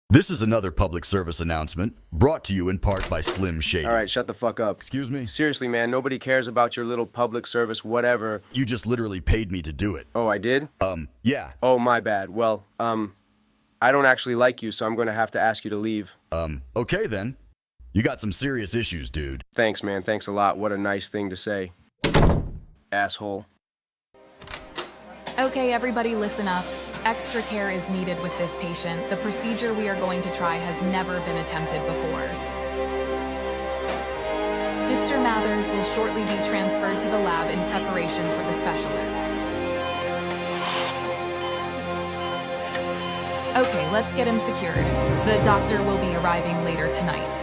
This is another public service announcement brought to you in part by Slim Shady. Alright, shut the fuck up. Excuse me? Seriously, man, nobody cares about your little public service whatever. You just literally paid me to do it. Oh, I did? Yeah. Oh, my bad. Well, I don't actually like you, so I'm gonna have to ask you to leave. Okay then. You got some serious issues, dude. Thanks, man. Thanks a lot. What a nice thing to say. Asshole. Okay, everybody listen up. Extra care is needed with this patient. The procedure we are going to try has never been attempted before. Mr. Mathers will shortly be transferred to the lab in preparation for the specialist. Okay, let's get him secured. The doctor will be arriving later tonight.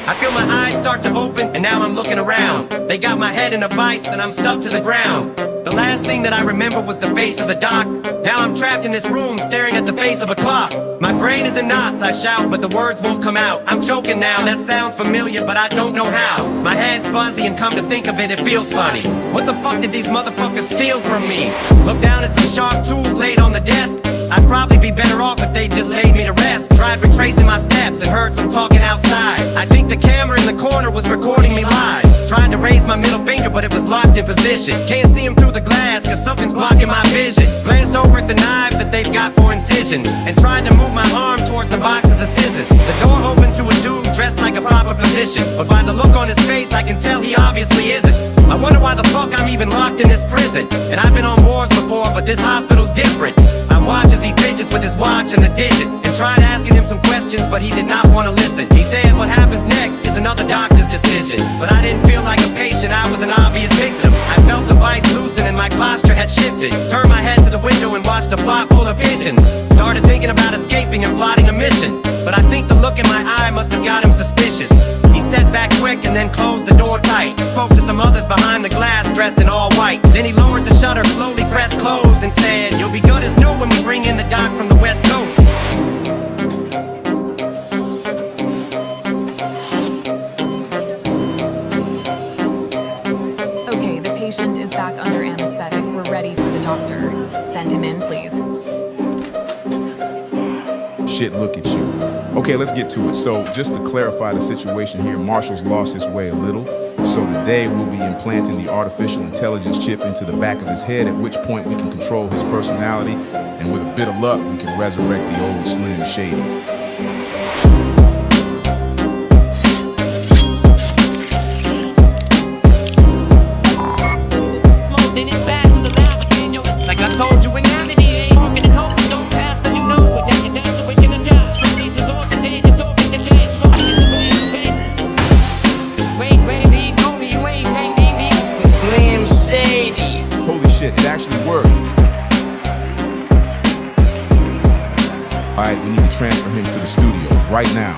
I feel my eyes start to open, and now I'm looking around. They got my head in a vice, and I'm stuck to the ground. The last thing that I remember was the face of the doc. Now I'm trapped in this room, staring at the face of a clock. My brain is in knots, I shout, but the words won't come out. I'm choking now, that sounds familiar, but I don't know how. My head's fuzzy, and come to think of it, it feels funny. What the fuck did these motherfuckers steal from me? Look down at some sharp tools laid on the desk. I'd probably be better off if they just laid me to rest. Tried retracing my steps and heard some talking outside. I think the camera in the corner was recording me live. Tried to raise my middle finger, but it was locked in position. Can't see him through the glass, cause something's blocking my vision. Glanced over at the knives that they've got for incisions, and tried to move my arm towards the boxes of scissors. The door opened to a dude dressed like a proper physician, but by the look on his face, I can tell he obviously isn't. I wonder why the fuck I'm even locked in this prison. And I've been on wars before, but this hospital's different. I watch as he fidgets with his watch and the digits, and tried asking him some questions, but he did not want to listen. He said what happens next is another doctor's decision, but I didn't feel like a patient, I was an obvious victim. I felt the vice loosen and my posture had shifted. Turned my head to the window and watched a plot full of pigeons. Started thinking about escaping and plotting a mission, but I think the look in my eye must have got him suspicious. He stepped back quick and then closed the door tight. Spoke to some others behind the glass dressed in all white. Then he lowered the shutter, slowly pressed close, and said, "You'll be good as new when we bring in the doc from the West Coast." Okay, the patient is back under anesthetic. We're ready for the doctor. Send him in, please. Shit, look at you. Okay, let's get to it. So, just to clarify the situation here, Marshall's lost his way a little. So today we'll be implanting the artificial intelligence chip into the back of his head, at which point we can control his personality, and with a bit of luck, we can resurrect the old Slim Shady. Like I told you when Amity ain't walking and hoping don't pass, and you know it. Then you dance away in the job. Procedures on the day, it's all in the day. Smoking in the vein. Wait, baby, homie, wait, baby. Slim Shady. Holy shit, it actually worked. Alright, we need to transfer him to the studio right now.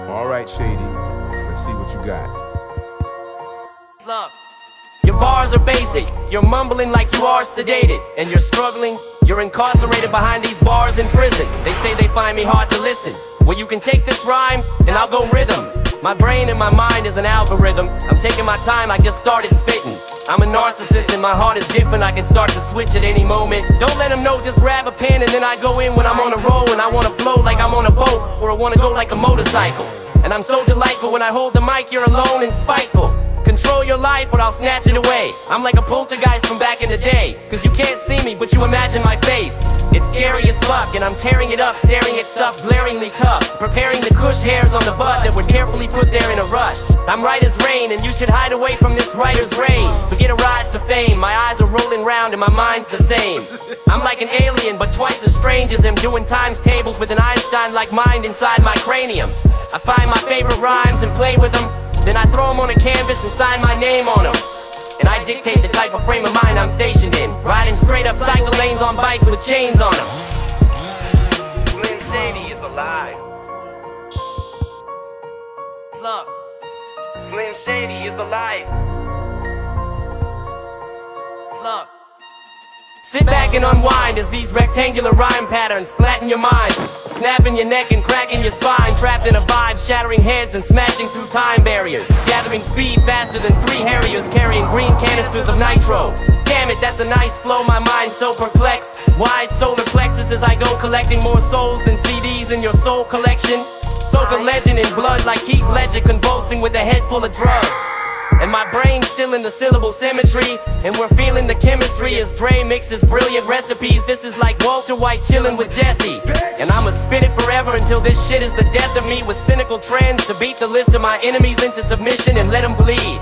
Alright, Shady, let's see what you got. Look, your bars are basic. You're mumbling like you are sedated, and you're struggling. You're incarcerated behind these bars in prison. They say they find me hard to listen. Well, you can take this rhyme, and I'll go rhythm. My brain and my mind is an algorithm. I'm taking my time, I just started spitting. I'm a narcissist and my heart is different. I can start to switch at any moment. Don't let them know, just grab a pen and then I go in when I'm on a roll. And I wanna flow like I'm on a boat, or I wanna go like a motorcycle. And I'm so delightful when I hold the mic, you're alone and spiteful. Control your life or I'll snatch it away. I'm like a poltergeist from back in the day, cause you can't see me but you imagine my face. It's scary as fuck and I'm tearing it up, staring at stuff glaringly tough, preparing the cush hairs on the butt that were carefully put there in a rush. I'm right as rain and you should hide away from this writer's rain. Forget a rise to fame, my eyes are rolling round and my mind's the same. I'm like an alien but twice as strange as him, doing times tables with an Einstein-like mind inside my cranium. I find my favorite rhymes and play with them, then I throw them on a canvas and sign my name on them. And I dictate the type of frame of mind I'm stationed in, riding straight up cycle lanes on bikes with chains on them. Slim Shady is alive. Look, Slim Shady is alive. Look. Sit back and unwind as these rectangular rhyme patterns flatten your mind, snapping your neck and cracking your spine, trapped in a vibe, shattering heads and smashing through time barriers, gathering speed faster than 3 Harriers carrying green canisters of nitro. Damn it, that's a nice flow, my mind's so perplexed. Wide solar plexus as I go collecting more souls than CDs in your soul collection. Soak a legend in blood like Heath Ledger convulsing with a head full of drugs. And my brain's still in the syllable symmetry, and we're feeling the chemistry as Dre mixes brilliant recipes. This is like Walter White chillin' with Jesse, and I'ma spin it forever until this shit is the death of me, with cynical trends to beat the list of my enemies into submission and let them bleed.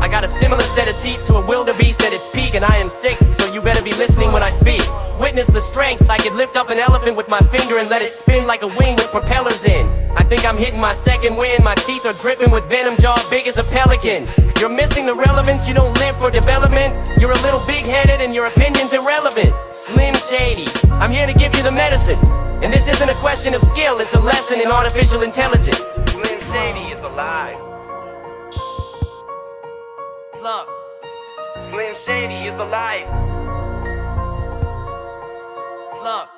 I got a similar set of teeth to a wildebeest at its peak, and I am sick, so you better be listening when I speak. Witness the strength, I could lift up an elephant with my finger and let it spin like a wing with propellers in. I think I'm hitting my second wind, my teeth are dripping with venom, jaw big as a pelican. You're missing the relevance, you don't live for development. You're a little big-headed and your opinion's irrelevant. Slim Shady, I'm here to give you the medicine. And this isn't a question of skill, it's a lesson in artificial intelligence. Slim Shady is alive. Look, Slim Shady is alive. Look.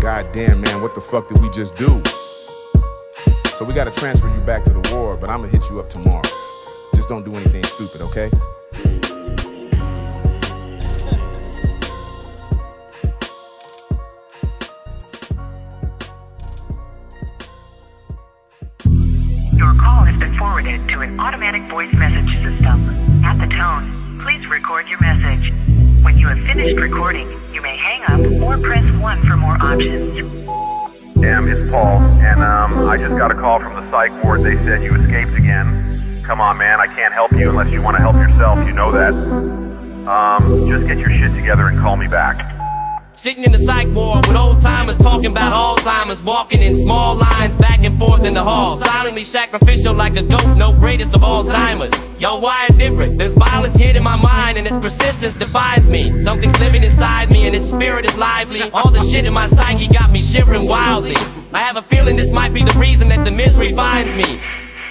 God damn, man, what the fuck did we just do? So we gotta transfer you back to the ward, but I'ma hit you up tomorrow. Just don't do anything stupid, okay? Your call has been forwarded to an automatic voice message system. At the tone, please record your message. When you have finished recording, you may hang up or press 1 for more options. It's Paul, and I just got a call from the psych ward. They said you escaped again. Come on, man, I can't help you unless you want to help yourself, you know that. Just get your shit together and call me back. Sitting in the psych ward with old timers talking about Alzheimer's, walking in small lines back and forth in the hall, silently sacrificial like a goat, no greatest of all timers. Y'all wired different, there's violence hid in my mind and its persistence defines me. Something's living inside me and its spirit is lively. All the shit in my psyche got me shivering wildly. I have a feeling this might be the reason that the misery finds me.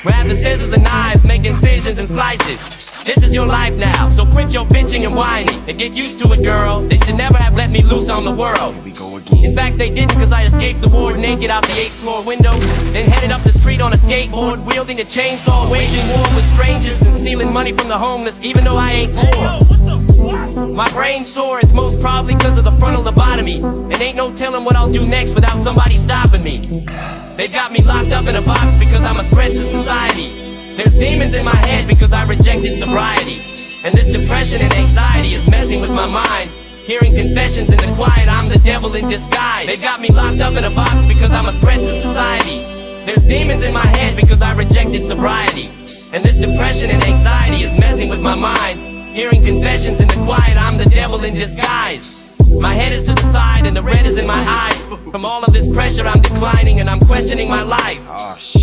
Grab the scissors and knives, make incisions and slices. This is your life now, so quit your bitching and whining and get used to it, girl. They should never have let me loose on the world. In fact, they didn't, cause I escaped the ward naked out the 8th floor window, then headed up the street on a skateboard, wielding a chainsaw, waging war with strangers and stealing money from the homeless, even though I ain't poor. My brain's sore, it's most probably cause of the frontal lobotomy, and ain't no telling what I'll do next without somebody stopping me. They got me locked up in a box because I'm a threat to society. There's demons in my head because I rejected sobriety, and this depression and anxiety is messing with my mind. Hearing confessions in the quiet, I'm the devil in disguise. They got me locked up in a box because I'm a threat to society. There's demons in my head because I rejected sobriety, and this depression and anxiety is messing with my mind. Hearing confessions in the quiet, I'm the devil in disguise. My head is to the side and the red is in my eyes. From all of this pressure I'm declining and I'm questioning my life.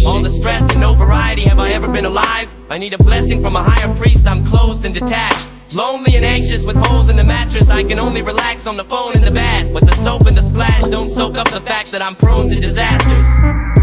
All the stress and no variety, have I ever been alive? I need a blessing from a higher priest, I'm closed and detached. Lonely and anxious with holes in the mattress, I can only relax on the phone in the bath. But the soap and the splash don't soak up the fact that I'm prone to disasters.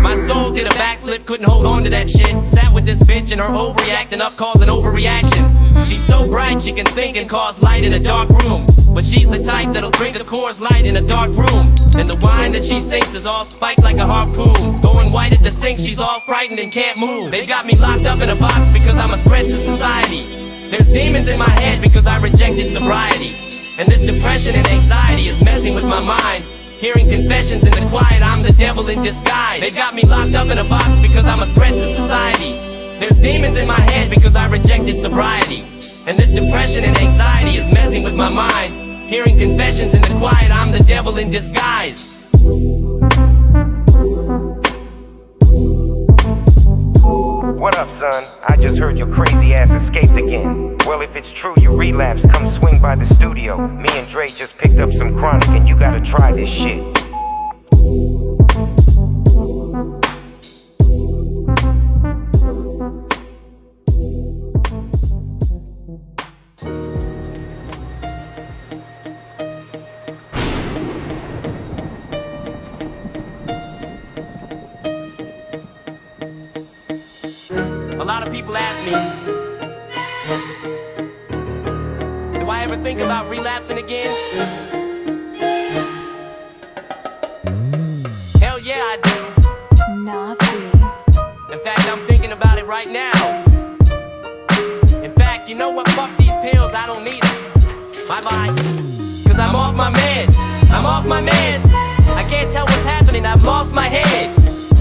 My soul did a backflip, couldn't hold on to that shit. Sat with this bitch and her overreacting up, causing overreactions. She's so bright she can think and cause light in a dark room, but she's the type that'll drink a Coors Light in a dark room. And the wine that she sinks is all spiked like a harpoon. Going white at the sink, she's all frightened and can't move. They got me locked up in a box because I'm a threat to society. There's demons in my head because I rejected sobriety, and this depression and anxiety is messing with my mind. Hearing confessions in the quiet, I'm the devil in disguise. They got me locked up in a box because I'm a threat to society. There's demons in my head because I rejected sobriety, and this depression and anxiety is messing with my mind. Hearing confessions in the quiet, I'm the devil in disguise. What up, son? I just heard your crazy ass escaped again. Well, if it's true you relapsed, come swing by the studio. Me and Dre just picked up some chronic and you gotta try this shit. lot of people ask me, do I ever think about relapsing again? Hell yeah, I do. Nafi. In fact, I'm thinking about it right now. In fact, you know what? Fuck these pills, I don't need them. Bye-bye. Cause I'm off my meds. I'm off my meds. I can't tell what's happening, I've lost my head.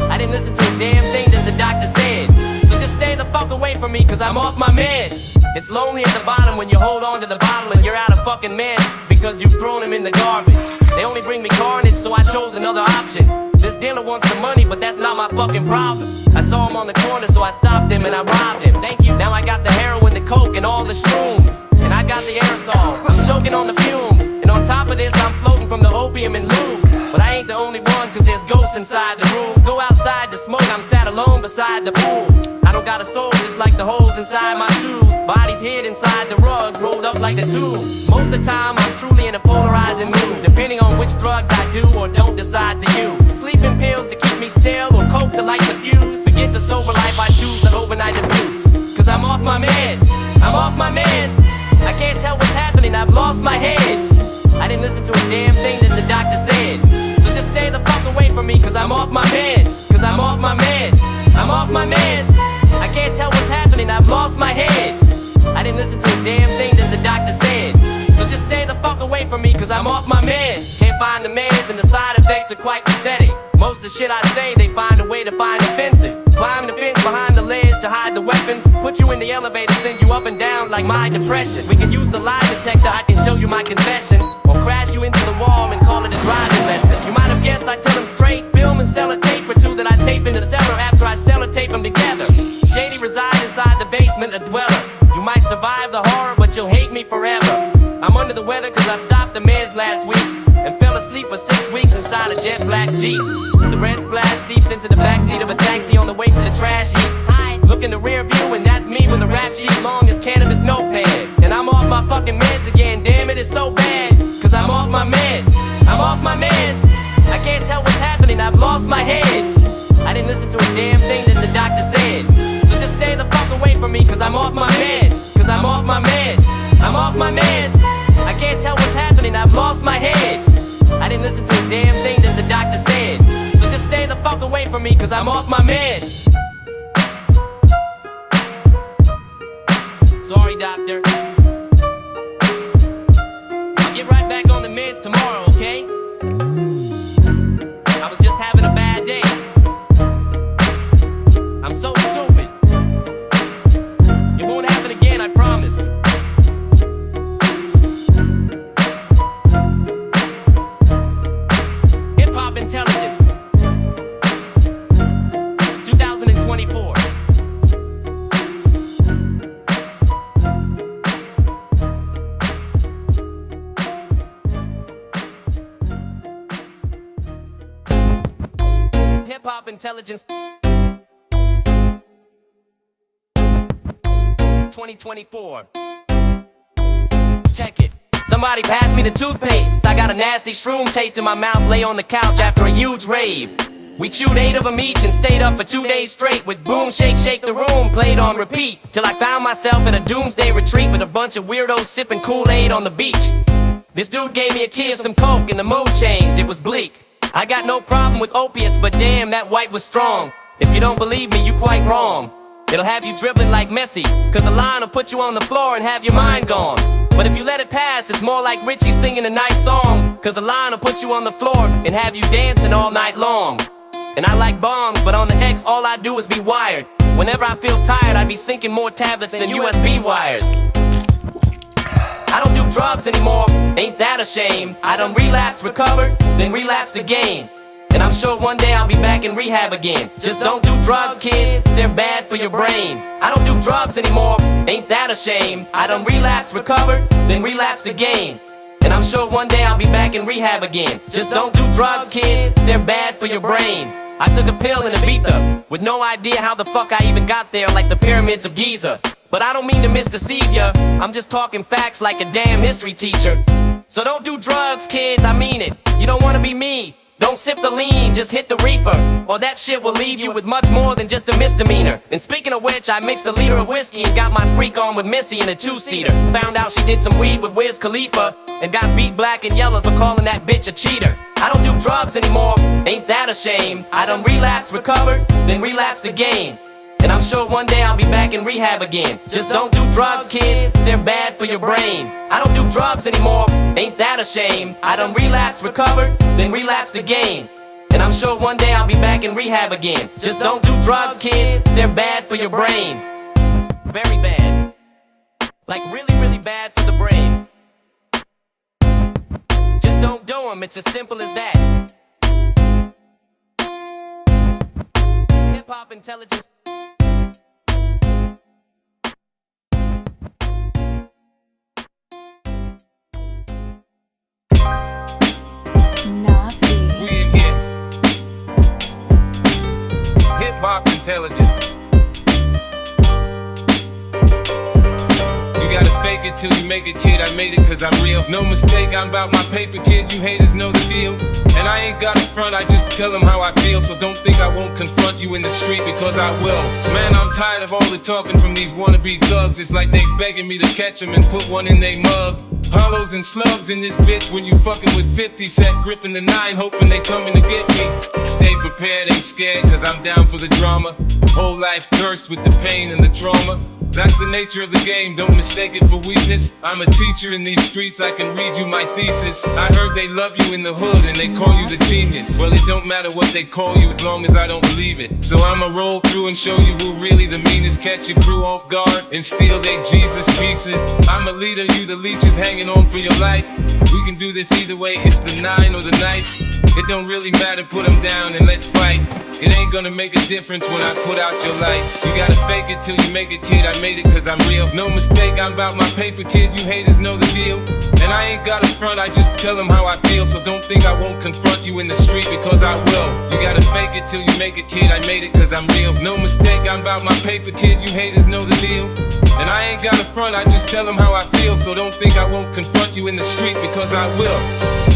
I didn't listen to a damn thing that the doctor said. So just stay the fuck away from me, cause I'm off my meds. It's lonely at the bottom when you hold on to the bottle and you're out of fucking meds because you've thrown them in the garbage. They only bring me carnage, so I chose another option. This dealer wants some money, but that's not my fucking problem. I saw him on the corner, so I stopped him and I robbed him. Thank you. Now I got the heroin, the coke, and all the shrooms. And I got the aerosol. I'm choking on the fumes. And on top of this, I'm floating from the opium and lubes. But I ain't the only one, cause there's ghosts inside the room. Go outside to smoke, I'm sat alone beside the pool. I don't got a soul, just like the holes inside my shoes. Bodies hid inside the rug, rolled up like a tube. Most of the time, I'm truly in a polarizing mood, depending on which drugs I do or don't decide to use. Sleeping pills to keep me still, or coke to light the fuse. Forget the sober life, I choose the overnight abuse. Cause I'm off my meds, I'm off my meds. I can't tell what's happening, I've lost my head. I didn't listen to a damn thing that the doctor said. So just stay the fuck away from me, cause I'm off my meds. Cause I'm off my meds, I'm off my meds. I can't tell what's happening, I've lost my head. I didn't listen to a damn thing that the doctor said. So just stay the fuck away from me, cause I'm off my meds. Can't find the meds and the side effects are quite pathetic. Most of the shit I say, they find a way to find offensive. Climb the fence behind the ledge to hide the weapons. Put you in the elevator, send you up and down like my depression. We can use the lie detector, I can show you my confessions. Or crash you into the wall and call it a driving lesson. You might have guessed I tell them straight. Film and sell a tape or two that I tape in the cellar after I sellotape them together. Shady reside inside the basement, a dweller. You might survive the horror, but you'll hate me forever. I'm under the weather cause I stopped the meds last week and fell asleep for 6 weeks inside a jet black Jeep. The red splash seeps into the backseat of a taxi on the way to the trash heap. Look in the rear view and that's me with a rap sheet long as cannabis notepad. And I'm off my fucking meds again, damn it, it's so bad. Cause I'm off my meds, I'm off my meds. I can't tell what's happening, I've lost my head. I didn't listen to a damn thing that the doctor said. So just stay the fuck away from me, cause I'm off my meds. Cause I'm off my meds, I'm off my meds. I can't tell what's happening, I've lost my head. I didn't listen to a damn thing that the doctor said. So just stay the fuck away from me, cause I'm off my meds. Sorry, doctor. I'll get right back on the meds tomorrow, okay? I was just having a bad day. I'm so stupid. It won't happen again, I promise. Hip-hop intelligence 2024. Hip-hop intelligence 2024. Check it. Somebody pass me the toothpaste. I got a nasty shroom taste in my mouth. Lay on the couch after a huge rave. We chewed 8 of them each and stayed up for 2 days straight with boom, shake, shake the room played on repeat till I found myself in a doomsday retreat with a bunch of weirdos sipping Kool-Aid on the beach. This dude gave me a key of some coke and the mood changed. It was bleak. I got no problem with opiates, but damn, that white was strong. If you don't believe me, you quite wrong. It'll have you dribbling like Messi, cause a line will put you on the floor and have your mind gone. But if you let it pass, it's more like Richie singing a nice song, cause a line will put you on the floor and have you dancing all night long. And I like bongs, but on the X all I do is be wired. Whenever I feel tired, I be sinking more tablets than USB wires. I don't do drugs anymore, ain't that a shame? I done relapsed, recovered, then relapsed again. And I'm sure one day I'll be back in rehab again. Just don't do drugs, kids, they're bad for your brain. I don't do drugs anymore, ain't that a shame? I done relapsed, recovered, then relapsed again. And I'm sure one day I'll be back in rehab again. Just don't do drugs, kids, they're bad for your brain. I took a pill in Ibiza, with no idea how the fuck I even got there, like the pyramids of Giza. But I don't mean to misdeceive ya, I'm just talking facts like a damn history teacher. So don't do drugs, kids, I mean it. You don't wanna be me. Don't sip the lean, just hit the reefer, or that shit will leave you with much more than just a misdemeanor. And speaking of which, I mixed a liter of whiskey and got my freak on with Missy in a two-seater. Found out she did some weed with Wiz Khalifa and got beat black and yellow for calling that bitch a cheater. I don't do drugs anymore, ain't that a shame? I done relapsed, recovered, then relapsed again. And I'm sure one day I'll be back in rehab again. Just don't do drugs, kids, they're bad for your brain. I don't do drugs anymore, ain't that a shame? I done relapsed, recovered, then relapsed again. And I'm sure one day I'll be back in rehab again. Just don't do drugs, kids, they're bad for your brain. Very bad. Like really, really bad for the brain. Just don't do them, it's as simple as that. Hip-hop intelligence. We in here. Hip-hop intelligence. You gotta fake it till you make it, kid. I made it cause I'm real. No mistake, I'm about my paper, kid. You haters know the deal. And I ain't got a front, I just tell them how I feel. So don't think I won't confront you in the street, because I will. Man, I'm tired of all the talking from these wannabe thugs. It's like they begging me to catch them and put one in they mug. Hollows and slugs in this bitch when you fucking with 50. Set gripping the 9, hoping they coming to get me. Stay prepared, ain't scared, cause I'm down for the drama. Whole life cursed with the pain and the trauma. That's the nature of the game, don't mistake it for weakness. I'm a teacher in these streets, I can read you my thesis. I heard they love you in the hood and they call you the genius. Well, it don't matter what they call you as long as I don't believe it. So I'ma roll through and show you who really the meanest. Catch your crew off guard and steal they Jesus pieces. I'm a leader, you the leeches hanging on for your life. We can do this either way, it's the 9 or the knife. It don't really matter, put them down and let's fight. It ain't gonna make a difference when I put out your lights. You gotta fake it till you make it, kid. I made it cause I'm real. No mistake, I'm about my paper, kid. You haters know the deal. And I ain't got a front, I just tell them how I feel. So don't think I won't confront you in the street, because I will. You gotta fake it till you make it, kid. I made it cause I'm real. No mistake, I'm about my paper, kid. You haters know the deal. And I ain't got a front, I just tell them how I feel. So don't think I won't confront you in the street, because I will.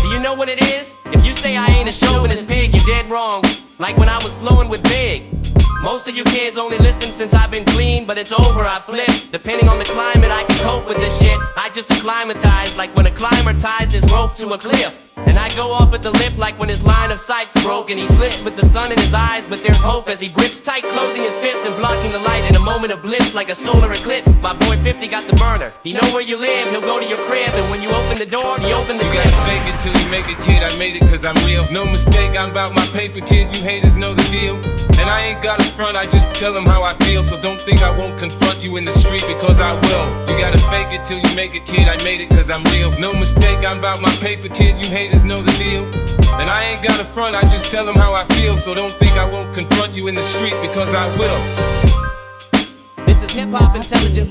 Do you know what it is? If you say I ain't a chauvinist pig, you dead wrong. Like when I was flowing with Big. Most of you kids only listen since I've been clean, but it's over, I flip. Depending on the climate, I can cope with this shit. I just acclimatize, like when a climber ties his rope to a cliff. And I go off at the lip like when his line of sight's broke and he slips with the sun in his eyes, but there's hope as he grips tight, closing his fist and blocking the light in a moment of bliss like a solar eclipse. My boy 50 got the burner. He know where you live, he'll go to your crib, and when you open the door, he open the You clip. gotta fake it till you make it, kid. I made it cause I'm real. No mistake, I'm about my paper, kid. You haters know the deal. And I ain't got a front, I just tell them how I feel. So don't think I won't confront you in the street, because I will. You gotta fake it till you make it, kid. I made it cause I'm real. No mistake, I'm about my paper, kid. You haters know the deal. And I ain't got a front, I just tell them how I feel. So don't think I won't confront you in the street, because I will. This is Hip-Hop Intelligence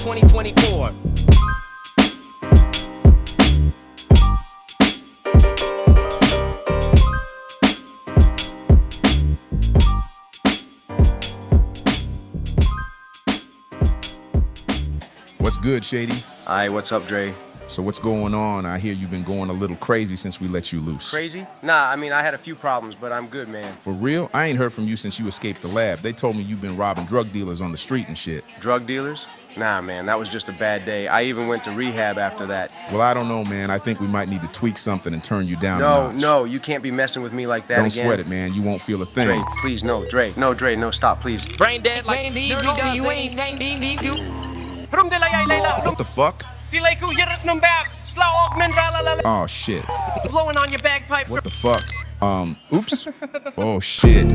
2024. What's good, Shady? Alright, what's up, Dre? So what's going on? I hear you've been going a little crazy since we let you loose. Crazy? Nah, I mean, I had a few problems, but I'm good, man. For real? I ain't heard from you since you escaped the lab. They told me you've been robbing drug dealers on the street and shit. Drug dealers? Nah, man, that was just a bad day. I even went to rehab after that. Well, I don't know, man. I think we might need to tweak something and turn you down a No, notch. no, you can't be messing with me like that Don't again. sweat it, man. You won't feel a thing. Dre, please, no, Dre. No, Dre, no, stop, please. Brain dead like dirty dozen. What the fuck? Oh, shit. Blowing on your bagpipes. What the fuck? Oops. Oh, shit.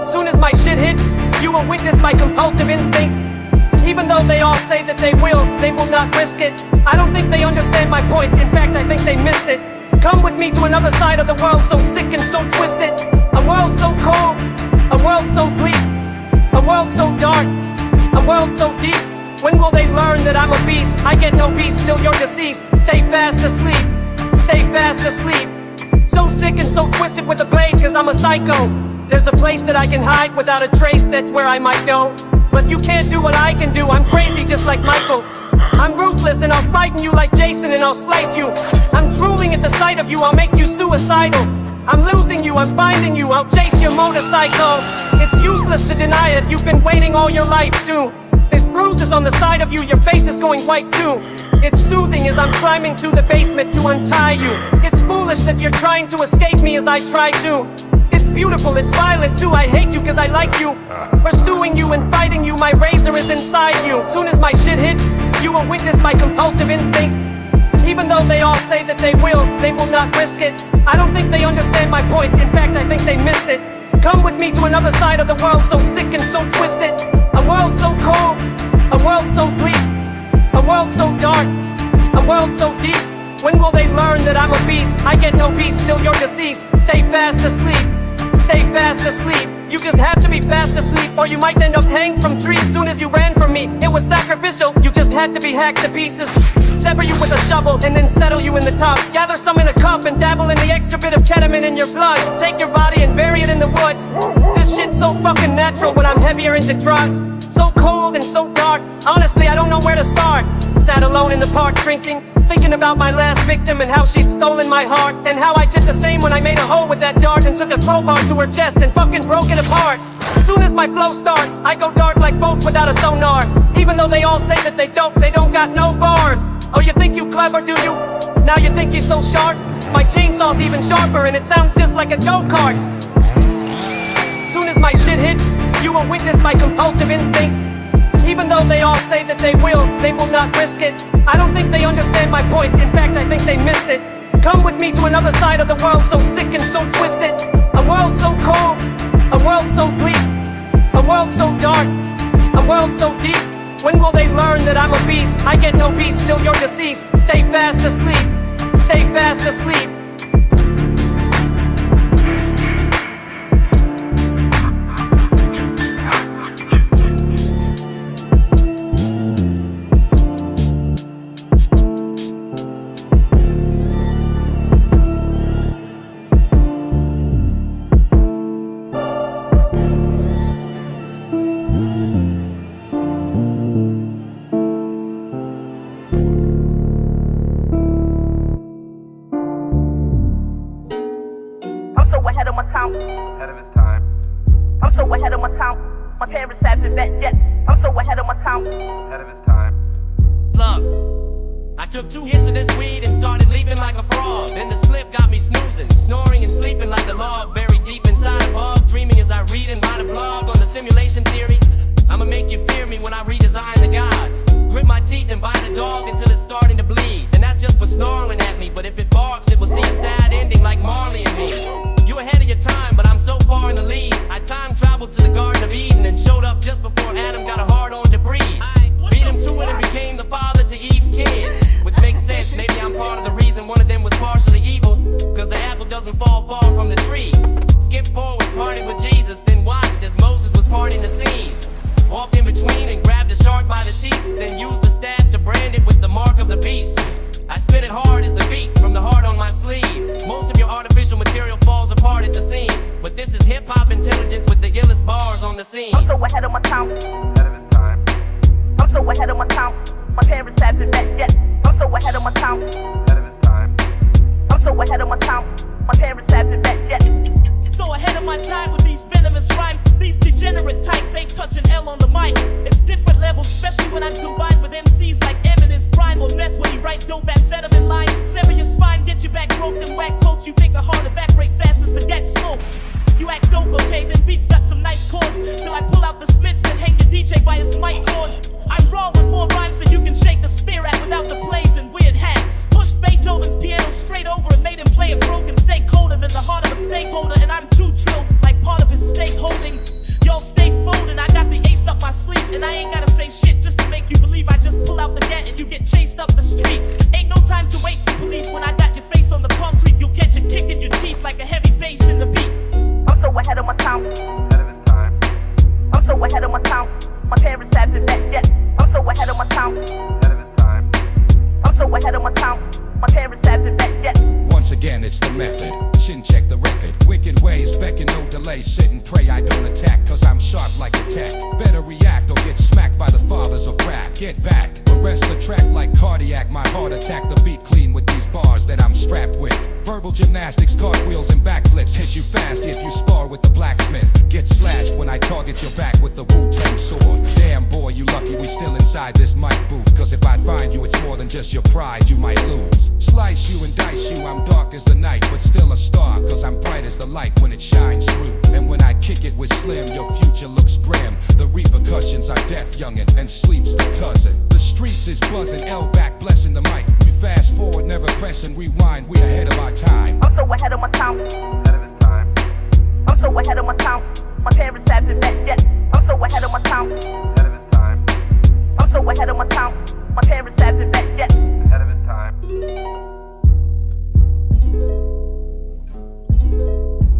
Soon as my shit hits, you will witness my compulsive instincts. Even though they all say that they will not risk it. I don't think they understand my point. In fact, I think they missed it. Come with me to another side of the world so sick and so twisted. A world so cold, a world so bleak, a world so dark, a world so deep. When will they learn that I'm a beast? I get no peace till you're deceased. Stay fast asleep, stay fast asleep. So sick and so twisted with the blade, cause I'm a psycho. There's a place that I can hide without a trace, that's where I might go. But you can't do what I can do, I'm crazy just like Michael. I'm ruthless and I'll frighten you like Jason and I'll slice you. I'm drooling at the sight of you, I'll make you suicidal. I'm losing you, I'm finding you, I'll chase your motorcycle. It's useless to deny it, you've been waiting all your life too. There's bruises on the side of you, your face is going white too. It's soothing as I'm climbing to the basement to untie you. It's foolish that you're trying to escape me as I try to. It's beautiful, it's violent too, I hate you cause I like you. Pursuing you and fighting you, my razor is inside you. Soon as my shit hits, you will witness my compulsive instincts. Even though they all say that they will not risk it. I don't think they understand my point, in fact I think they missed it. Come with me to another side of the world so sick and so twisted. A world so cold, a world so bleak, a world so dark, a world so deep. When will they learn that I'm a beast? I get no peace till you're deceased. Stay fast asleep, stay fast asleep. You just have to be fast asleep, or you might end up hanged from trees soon as you ran from me. It was sacrificial, you just had to be hacked to pieces. Sever you with a shovel and then settle you in the top. Gather some in a cup and dabble in the extra bit of ketamine in your blood. Take your body and bury it in the woods. This shit's so fucking natural when I'm heavier into drugs. So cold and so dark, honestly I don't know where to start. Sat alone in the park drinking, thinking about my last victim and how she'd stolen my heart. And how I did the same when I made a hole with that dart and took a crowbar to her chest and fucking broke it apart. Soon as my flow starts, I go dark like boats without a sonar. Even though they all say that they don't got no bars. Oh, you think you clever, do you? Now you think you're so sharp? My chainsaw's even sharper and it sounds just like a go-kart. Soon as my shit hits, you will witness my compulsive instincts. Even though they all say that they will not risk it. I don't think they understand my point, in fact I think they missed it. Come with me to another side of the world so sick and so twisted. A world so cold, a world so bleak, a world so dark, a world so deep. When will they learn that I'm a beast? I get no peace till you're deceased. Stay fast asleep, stay fast asleep. Ahead of his time. I'm so ahead of my time. My parents haven't met yet. I'm so ahead of my time. Ahead of his time. Look, I took 2 hits of this weed and started leaping like a frog. Then the spliff got me snoozing, snoring and sleeping like a log buried deep inside a bog. Dreaming as I read and write a blog on the simulation theory. I'ma make you fear me when I redesign the gods. Grit my teeth and bite a dog until it's starting to bleed. And that's just for snarling at me. But if it barks, it will see a sad ending like Marley and me. You ahead of your time, but I'm so far in the lead. I time traveled to the Garden of Eden and showed up just before Adam got a hard on to breed. Beat him to it and became the father to Eve's kids. Which makes sense, maybe I'm part of the reason one of them was partially evil. Cause the apple doesn't fall far from the tree. Skip forward, partied with Jesus, then watched as Moses was parting the seas. Walked in between and grabbed a shark by the teeth, then used the staff to brand it with the mark of the beast. I spit it hard as the beat from the heart on my sleeve. Most of your artificial material falls apart at the seams, but this is hip-hop intelligence with the illest bars on the scene. I'm so ahead of my time. Ahead of his time. I'm so ahead of my time. My parents haven't met yet. I'm so ahead of my time. Ahead of his time. I'm so ahead of my time. My parents haven't met yet. So ahead of my time with these venomous rhymes. These degenerate types ain't touching L on the mic. It's different levels, especially when I'm combined with MCs like Eminem's prime or mess when he write dope amphetamine lines. Sever your spine, get your back broke, then whack quotes. You think the heart evaporate fast as the deck slow. You act dope, okay, then beats got some nice chords. Till I pull out the smits, then hang your DJ by his mic cord. I'm raw with more rhymes than you can shake the spear at without the plays and weird hats. Pushed Beethoven's piano straight over and made him play it broken. Stay colder than the heart of a stakeholder, and I'm too drilled like part of his stakeholding. Y'all stay folding, I got the ace up my sleeve, and I ain't gotta say shit just to make you believe. I just pull out the gat and you get chased up the street. Ain't no time to wait for police when I got your face on the concrete. You'll catch a kick in your teeth like a heavy bass in the beat. I'm so ahead of my time. Ahead of his time. I'm so ahead of my time. My parents haven't met yet. I'm so ahead of my time. Ahead of his time. I'm so ahead of my time. My parents haven't met yet. One once again, it's the method. Chin check the record. Wicked ways, beckon no delay. Sit and pray I don't attack, cause I'm sharp like a tack. Better react or get smacked by the fathers of rap. Get back, arrest the track like cardiac. My heart attack the beat clean with these bars that I'm strapped with. Verbal gymnastics, cartwheels and backflips. Hit you fast if you spar with the blacksmith. Get slashed when I target your back with the Wu-Tang sword. Damn boy, you lucky we still inside this mic booth. Cause if I find you, it's more than just your pride you might lose. Slice you and dice you, I'm dark as the night, but still a star, cause I'm bright as the light when it shines through. And when I kick it with Slim, your future looks grim. The repercussions are death, youngin', and sleep's the cousin. The streets is buzzing, L back, blessing the mic. We fast forward, never press and rewind, we ahead of our time. I'm so ahead of my time. Ahead of his time. I'm so ahead of my time. My parents haven't met yet. I'm so ahead of my time. Ahead of his time. I'm so ahead of my time. My parents haven't met yet. Ahead of his time.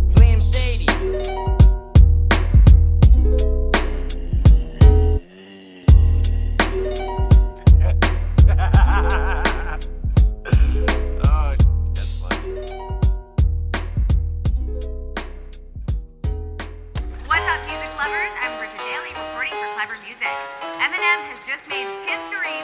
Slim Shady. What's up, music lovers? I'm Bridget Daly reporting for Clever Music. Eminem has just made history.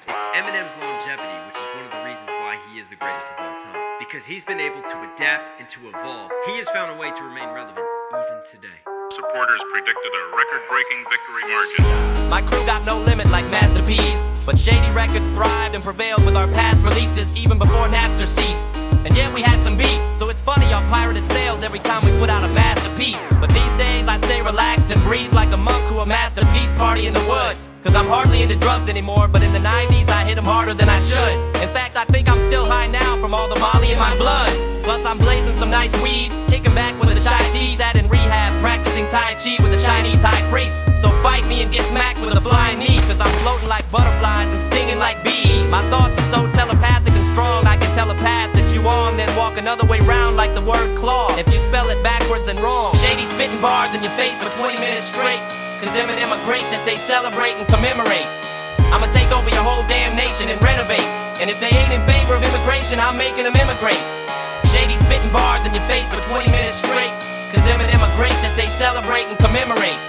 It's Eminem's longevity, which is one of the reasons why he is the greatest of all time. Because he's been able to adapt and to evolve. He has found a way to remain relevant even today. Supporters predicted a record-breaking victory margin. My crew got no limit like Masterpiece, but Shady Records thrived and prevailed with our past releases even before Napster ceased. And yeah, we had some beef, so it's funny our pirated sales every time we put out a masterpiece. But these days I stay relaxed and breathe like a monk who amassed a peace party in the woods. Cause I'm hardly into drugs anymore, but in the 90s I hit them harder than I should. In fact, I think I'm still high now from all the Molly in my blood. Plus I'm blazing some nice weed, kicking back with a chai tea. Sat in rehab, practicing Tai Chi with a Chinese high priest. So fight me and get smacked with a flying knee, cause I'm floating like butterflies and stinging like bees. My thoughts are so telepathic and strong, I can tell a path that you on, then walk another way round like the word claw, if you spell it backwards and wrong. Shady spitting bars in your face for 20 minutes straight, cause Eminem are great that they celebrate and commemorate. I'ma take over your whole damn nation and renovate, and if they ain't in favor of immigration, I'm making them immigrate. Shady spitting bars in your face for 20 minutes straight, cause Eminem are great that they celebrate and commemorate.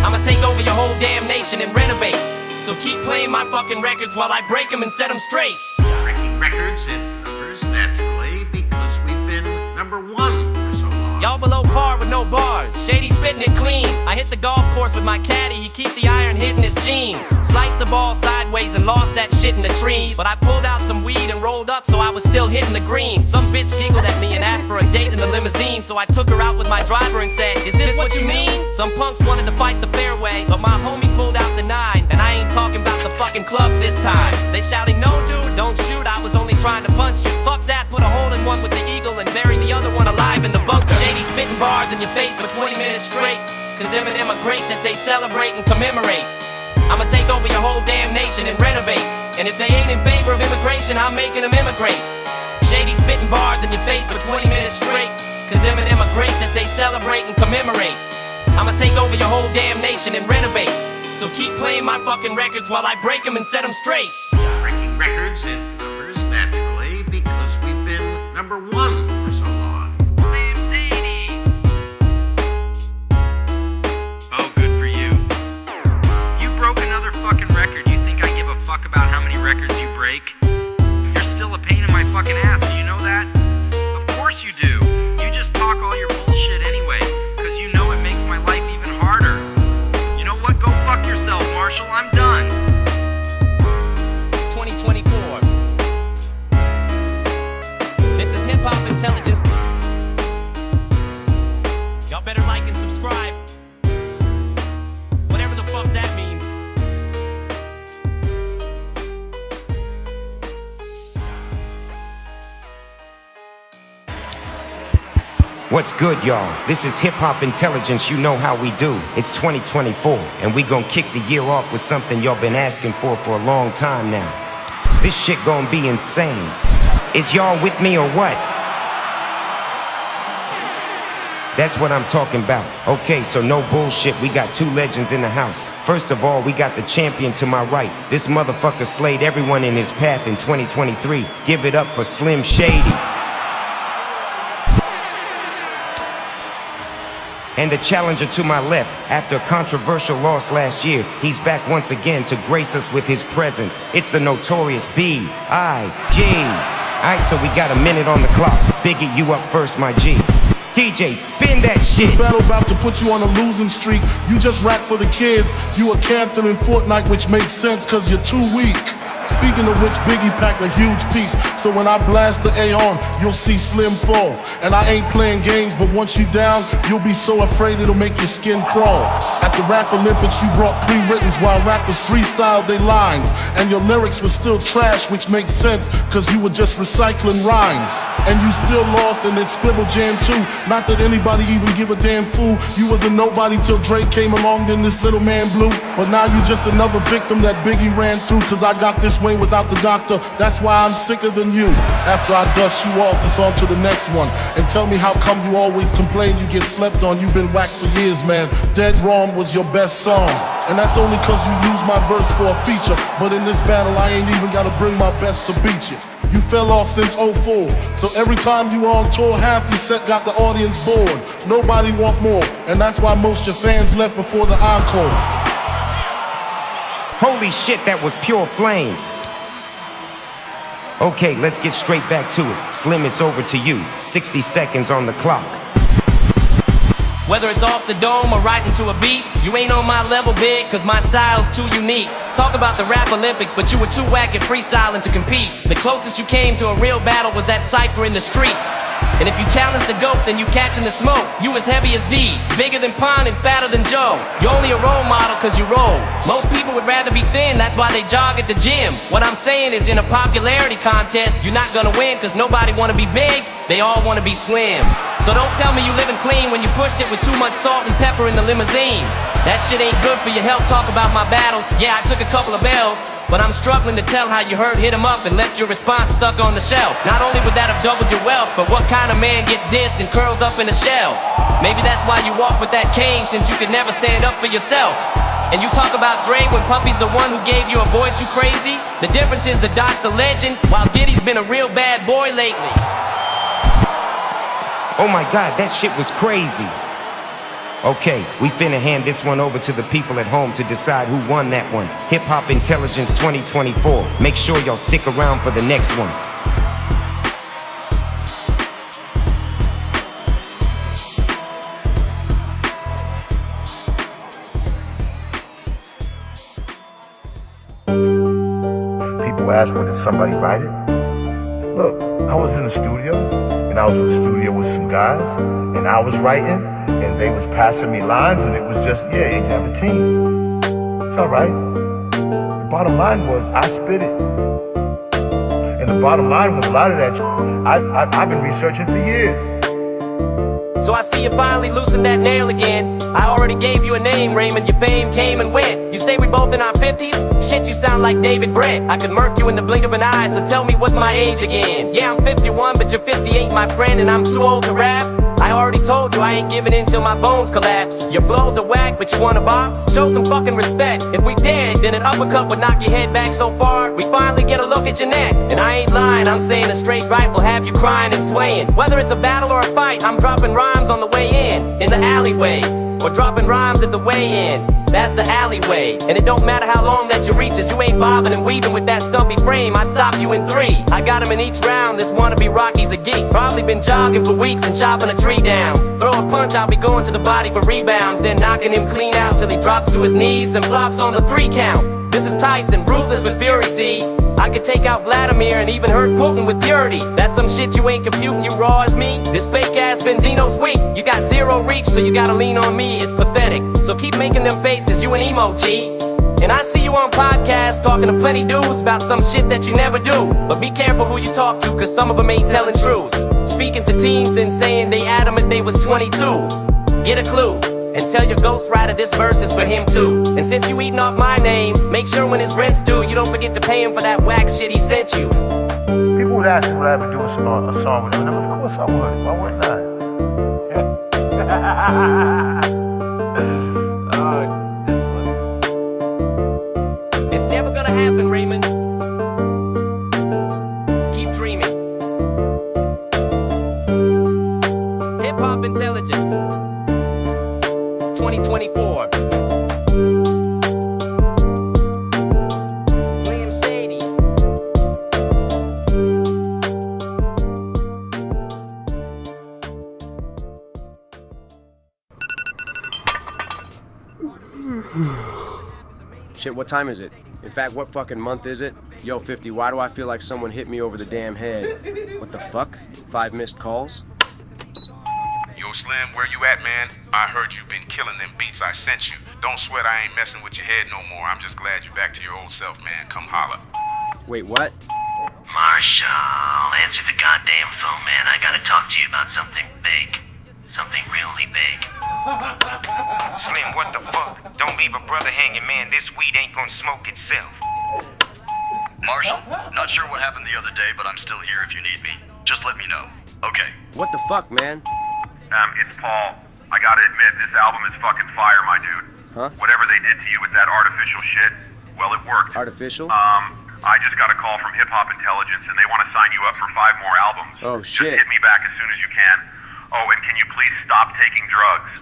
I'ma take over your whole damn nation and renovate, so keep playing my fucking records while I break them and set them straight. Breaking records and numbers naturally because we've been number one for so long. Y'all below par with no bars, Shady spitting it clean. I hit the golf course with my caddy, he keep the iron hitting his jeans. Sliced the ball sideways and lost that shit in the trees. But I pulled out some weed and rolled up so I was still hitting the green. Some bitch giggled at me and asked for a date in the limousine, so I took her out with my driver and said, is this what you mean? Some punks wanted to fight the fairway, but my homie pulled out the 9. And I ain't talking about the fucking clubs this time. They shouting, no dude, don't shoot, I was only trying to punch you. Fuck that, put a hole in one with the eagle and bury the other one alive in the bunker. Shady spitting bars in your face for 20 minutes straight, cause Eminem are great that they celebrate and commemorate. I'ma take over your whole damn nation and renovate, and if they ain't in favor of immigration, I'm making them immigrate. Shady spitting bars in your face for 20 minutes straight, cause Eminem are great that they celebrate and commemorate. I'ma take over your whole damn nation and renovate, so keep playing my fucking records while I break them and set them straight. Breaking records and numbers naturally because we've been number one for so long. Oh, good for you. You broke another fucking record. You think I give a fuck about how many records you break? You're still a pain in my fucking ass, do you know that? Of course you do. You just talk all your bullshit anyway, cause you know it makes my life even harder. You know what? Go fuck yourself, Marshall. I'm done. 2024. This is Hip Hop Intelligence. Y'all better like and subscribe. Whatever the fuck that means. What's good, y'all? This is Hip Hop Intelligence, you know how we do. It's 2024, and we gon' kick the year off with something y'all been asking for a long time now. This shit gon' be insane. Is y'all with me or what? That's what I'm talking about. Okay, so no bullshit, we got two legends in the house. First of all, we got the champion to my right. This motherfucker slayed everyone in his path in 2023. Give it up for Slim Shady. And the challenger to my left, after a controversial loss last year, he's back once again to grace us with his presence. It's the notorious B.I.G. Alright, so we got a minute on the clock. Biggie, you up first, my G. DJ, spin that shit. This battle about to put you on a losing streak. You just rap for the kids. You a Canton in Fortnite, which makes sense cause you're too weak. Speaking of which, Biggie packed a huge piece. So when I blast the A on, you'll see Slim fall. And I ain't playing games, but once you down, you'll be so afraid it'll make your skin crawl. At the Rap Olympics, you brought pre-writtens while rappers freestyled their lines. And your lyrics were still trash, which makes sense, cause you were just recycling rhymes. And you still lost and then Scribble Jam too. Not that anybody even give a damn fool. You was a nobody till Drake came along, then this little man blew. But now you just another victim that Biggie ran through, cause I got this way without the doctor. That's why I'm sicker than you. After I dust you off, it's on to the next one. And tell me how come you always complain you get slept on. You've been whacked for years, man. Dead Wrong was your best song. And that's only cause you used my verse for a feature. But in this battle, I ain't even gotta bring my best to beat you. You fell off since 04. So every time you on tour, half your set got the audience bored. Nobody want more. And that's why most your fans left before the encore. Holy shit, that was pure flames. Okay, let's get straight back to it. Slim, it's over to you. 60 seconds on the clock. Whether it's off the dome or right into a beat, you ain't on my level, big, cause my style's too unique. Talk about the Rap Olympics, but you were too whack at freestyling to compete. The closest you came to a real battle was that cypher in the street. And if you challenge the GOAT, then you catching the smoke. You as heavy as D, bigger than Pond and fatter than Joe. You're only a role model cause you roll. Most people would rather be thin, that's why they jog at the gym. What I'm saying is in a popularity contest, you're not gonna win cause nobody wanna be big, they all wanna be slim. So don't tell me you living clean when you pushed it with too much salt and pepper in the limousine. That shit ain't good for your health, talk about my battles. Yeah, I took a couple of L's, but I'm struggling to tell how you heard hit 'em up and left your response stuck on the shelf. Not only would that have doubled your wealth, but what kind of man gets dissed and curls up in a shell? Maybe that's why you walk with that cane, since you could never stand up for yourself. And you talk about Dre when Puffy's the one who gave you a voice, you crazy? The difference is the Doc's a legend, while Diddy's been a real bad boy lately. Oh my God, that shit was crazy. Okay, we finna hand this one over to the people at home to decide who won that one. Hip Hop Intelligence 2024. Make sure y'all stick around for the next one. People ask, well, did somebody write it? Look, I was in the studio, and I was in the studio with some guys, and I was writing, and they was passing me lines, and it was just, yeah, you have a team. It's all right. The bottom line was, I spit it. And the bottom line was, a lot of that I've been researching for years. So I see you finally loosen that nail again. I already gave you a name, Raymond, your fame came and went. You say we both in our 50s? Shit, you sound like David Brent. I could murk you in the blink of an eye, so tell me what's my age again. Yeah, I'm 51, but you're 58, my friend, and I'm too old to rap. I already told you I ain't giving in till my bones collapse. Your flows are whack, but you want a box? Show some fucking respect. If we dead, then an uppercut would knock your head back so far we finally get a look at your neck. And I ain't lying, I'm saying a straight right will have you crying and swaying. Whether it's a battle or a fight, I'm dropping rhymes on the way in the alleyway, or dropping rhymes at the way in. That's the alleyway, and it don't matter how long that you reach us. You ain't bobbing and weaving with that stumpy frame. I stop you in 3. I got him in each round. This wannabe Rocky's a geek. Probably been jogging for weeks and chopping a tree down. Throw a punch, I'll be going to the body for rebounds, then knocking him clean out till he drops to his knees and flops on the 3 count. This is Tyson, ruthless with fury, see? I could take out Vladimir and even hurt Putin with purity. That's some shit you ain't computing, you raw as me. This fake ass Benzino's weak. You got zero reach, so you gotta lean on me. It's pathetic. So keep making them faces, you an emo G. And I see you on podcasts talking to plenty dudes about some shit that you never do. But be careful who you talk to, cause some of them ain't telling truths. Speaking to teens, then saying they adamant they was 22. Get a clue. And tell your ghostwriter this verse is for him too. And since you eating off my name, make sure when his rent's due, you don't forget to pay him for that whack shit he sent you. People would ask me would I ever do a song with Eminem. Of course I would. Why wouldn't I? It's never gonna happen, Raymond. Keep dreaming. Hip Hop Intelligence. 2024. William Sadie. Shit, what time is it? In fact, what fucking month is it? Yo, 50, why do I feel like someone hit me over the damn head? What the fuck? 5 missed calls? Yo, Slim, where you at, man? I heard you've been killing them beats I sent you. Don't sweat I ain't messing with your head no more. I'm just glad you're back to your old self, man. Come holler. Wait, what? Marshall, answer the goddamn phone, man. I gotta talk to you about something big. Something really big. Slim, what the fuck? Don't leave a brother hanging, man. This weed ain't gonna smoke itself. Marshall, not sure what happened the other day, but I'm still here if you need me. Just let me know. Okay. What the fuck, man? It's Paul. I gotta admit, this album is fucking fire, my dude. Huh? Whatever they did to you with that artificial shit, well, it worked. Artificial? I just got a call from Hip Hop Intelligence, and they want to sign you up for 5 more albums. Oh, shit. Just hit me back as soon as you can. Oh, and can you please stop taking drugs?